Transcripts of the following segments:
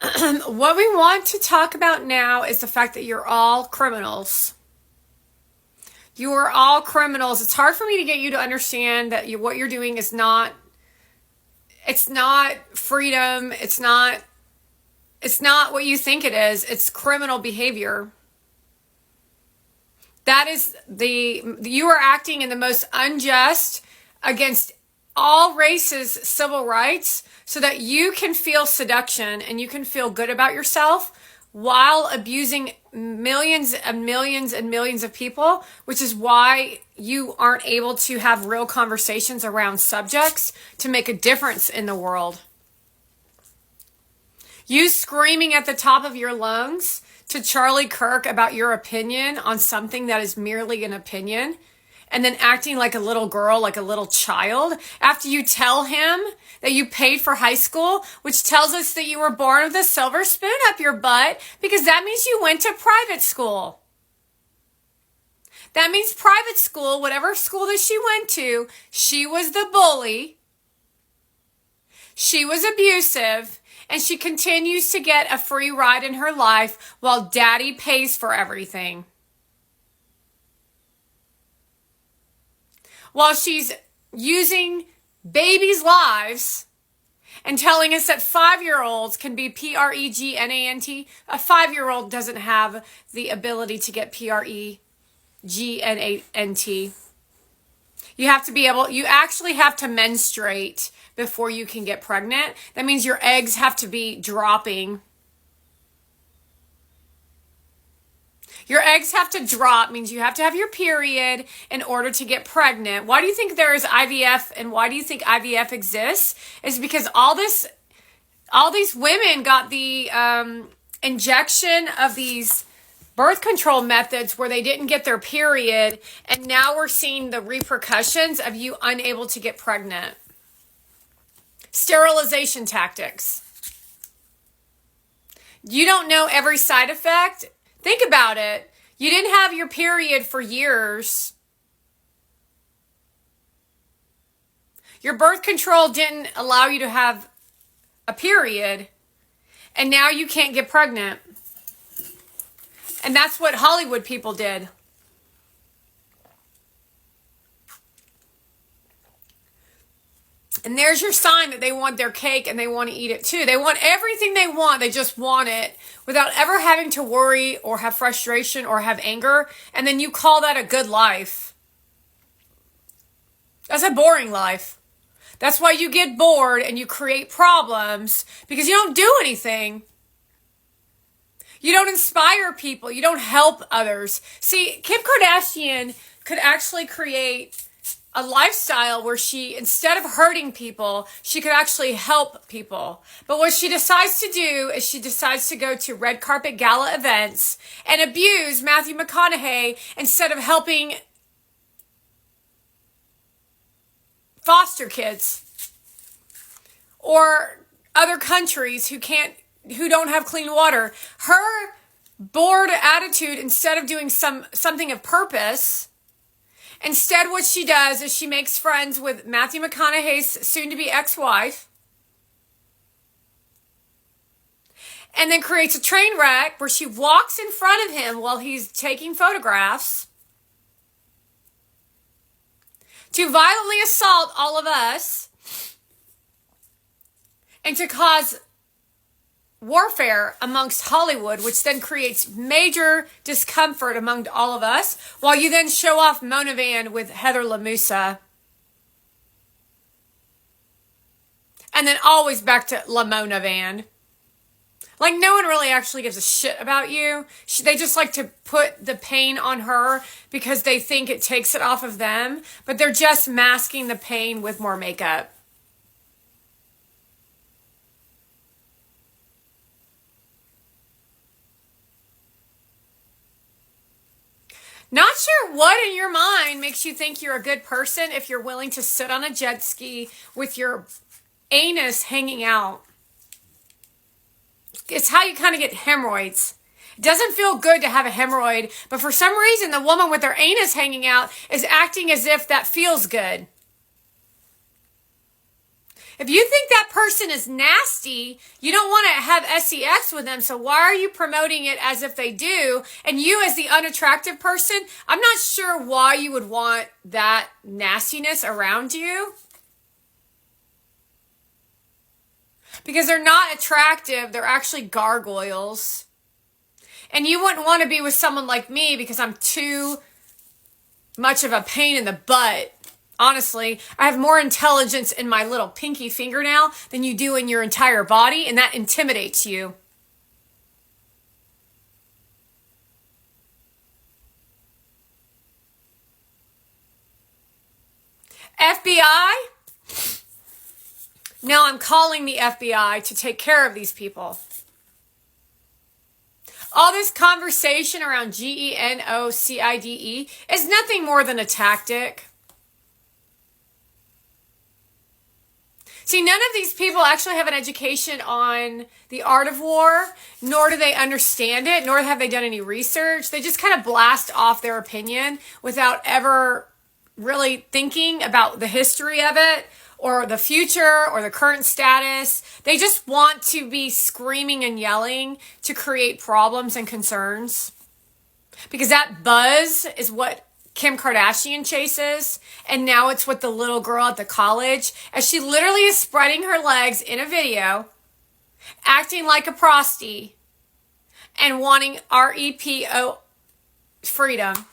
What we want to talk about now is the fact that you're all criminals. You are all criminals. It's hard for me to get you to understand that what you're doing is not, it's not freedom. It's not what you think it is. It's criminal behavior. You are acting in the most unjust against all races civil rights so that you can feel seduction and you can feel good about yourself while abusing millions and millions and millions of people, which is why you aren't able to have real conversations around subjects to make a difference in the world. You screaming at the top of your lungs to Charlie Kirk about your opinion on something that is merely an opinion, and then acting like a little girl, like a little child, after you tell him that you paid for high school, which tells us that you were born with a silver spoon up your butt, because that means you went to private school. That means private school, whatever school that she went to, she was the bully, she was abusive, and she continues to get a free ride in her life while daddy pays for everything. While she's using babies' lives and telling us that 5-year-olds can be pregnant. A 5-year-old doesn't have the ability to get pregnant. You actually have to menstruate before you can get pregnant. That means your eggs have to be dropping. Your eggs have to drop, means you have to have your period in order to get pregnant. Why do you think there is IVF, and why do you think IVF exists? Is because all these women got the injection of these birth control methods where they didn't get their period, and now we're seeing the repercussions of you unable to get pregnant. Sterilization tactics. You don't know every side effect. Think about it. You didn't have your period for years. Your birth control didn't allow you to have a period. And now you can't get pregnant. And that's what Hollywood people did. And there's your sign that they want their cake and they want to eat it too. They want everything they want. They just want it without ever having to worry or have frustration or have anger. And then you call that a good life. That's a boring life. That's why you get bored and you create problems, because you don't do anything. You don't inspire people. You don't help others. See, Kim Kardashian could actually create a lifestyle where she, instead of hurting people, she could actually help people. But what she decides to do is she decides to go to red carpet gala events and abuse Matthew McConaughey instead of helping foster kids or other countries who don't have clean water. Her bored attitude, instead of doing something of purpose, instead, what she does is she makes friends with Matthew McConaughey's soon-to-be ex-wife, and then creates a train wreck where she walks in front of him while he's taking photographs to violently assault all of us and to cause warfare amongst Hollywood, which then creates major discomfort among all of us, while you then show off Mona Van with Heather LaMusa. And then always back to La Mona Van. Like, no one really actually gives a shit about you. They just like to put the pain on her because they think it takes it off of them, but they're just masking the pain with more makeup. Not sure what in your mind makes you think you're a good person if you're willing to sit on a jet ski with your anus hanging out. It's how you kind of get hemorrhoids. It doesn't feel good to have a hemorrhoid, but for some reason the woman with her anus hanging out is acting as if that feels good. If you think that person is nasty, you don't want to have sex with them, so why are you promoting it as if they do? And you as the unattractive person, I'm not sure why you would want that nastiness around you. Because they're not attractive, they're actually gargoyles. And you wouldn't want to be with someone like me because I'm too much of a pain in the butt. Honestly, I have more intelligence in my little pinky fingernail than you do in your entire body, and that intimidates you. FBI? No, I'm calling the FBI to take care of these people. All this conversation around genocide is nothing more than a tactic. See, none of these people actually have an education on the art of war, nor do they understand it, nor have they done any research. They just kind of blast off their opinion without ever really thinking about the history of it, or the future, or the current status. They just want to be screaming and yelling to create problems and concerns. Because that buzz is what Kim Kardashian chases, and now it's what the little girl at the college, as she literally is spreading her legs in a video, acting like a prosty, and wanting REPO freedom.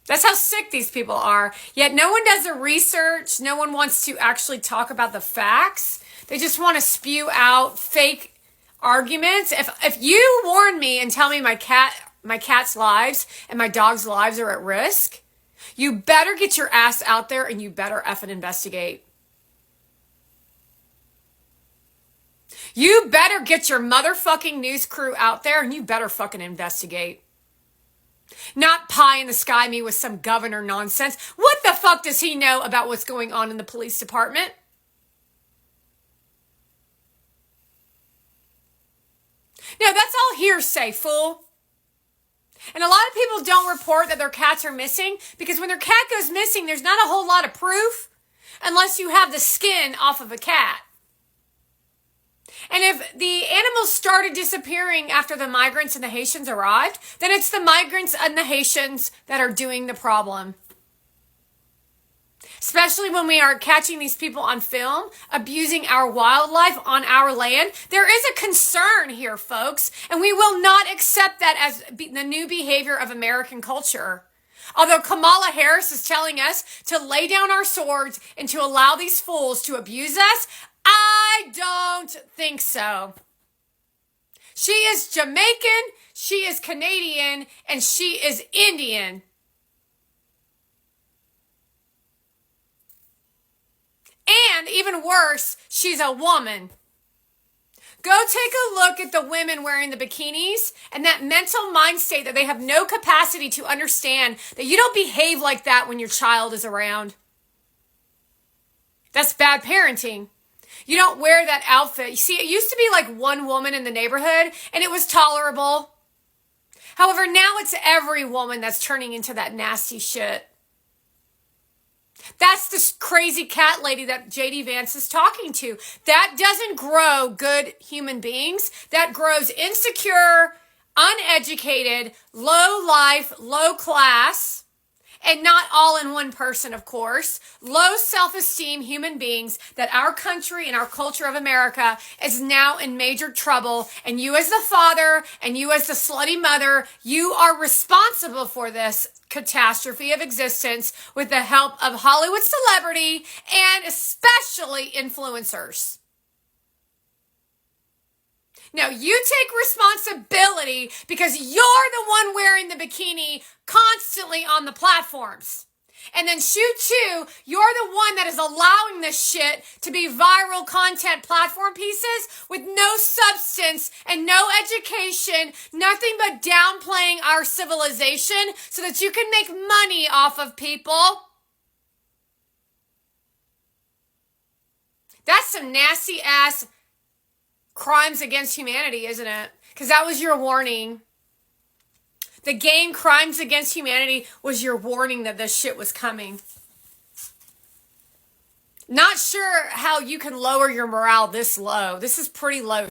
That's how sick these people are. Yet no one does the research. No one wants to actually talk about the facts. They just want to spew out fake arguments. If you warn me and tell me my cat's lives and my dog's lives are at risk, you better get your ass out there and you better effing investigate. You better get your motherfucking news crew out there and you better fucking investigate. Not pie in the sky me with some governor nonsense. What the fuck does he know about what's going on in the police department? No, that's all hearsay, fool. And a lot of people don't report that their cats are missing because when their cat goes missing, there's not a whole lot of proof unless you have the skin off of a cat. And if the animals started disappearing after the migrants and the Haitians arrived, then it's the migrants and the Haitians that are doing the problem. Especially when we are catching these people on film, abusing our wildlife on our land. There is a concern here, folks, and we will not accept that as the new behavior of American culture. Although Kamala Harris is telling us to lay down our swords and to allow these fools to abuse us, I don't think so. She is Jamaican, she is Canadian, and she is Indian. And even worse, she's a woman. Go take a look at the women wearing the bikinis and that mental mind state that they have no capacity to understand that you don't behave like that when your child is around. That's bad parenting. You don't wear that outfit. You see, it used to be like one woman in the neighborhood and it was tolerable. However, now it's every woman that's turning into that nasty shit. That's the crazy cat lady that JD Vance is talking to. That doesn't grow good human beings. That grows insecure, uneducated, low life, low class, and not all in one person, of course, low self-esteem human beings that our country and our culture of America is now in major trouble. And you as the father and you as the slutty mother, you are responsible for this catastrophe of existence with the help of Hollywood celebrity and especially influencers. No, you take responsibility because you're the one wearing the bikini constantly on the platforms. And then shoot two, you're the one that is allowing this shit to be viral content platform pieces with no substance and no education, nothing but downplaying our civilization so that you can make money off of people. That's some nasty ass crimes against humanity, isn't it? Because that was your warning. The game Crimes Against Humanity was your warning that this shit was coming. Not sure how you can lower your morale this low. This is pretty low.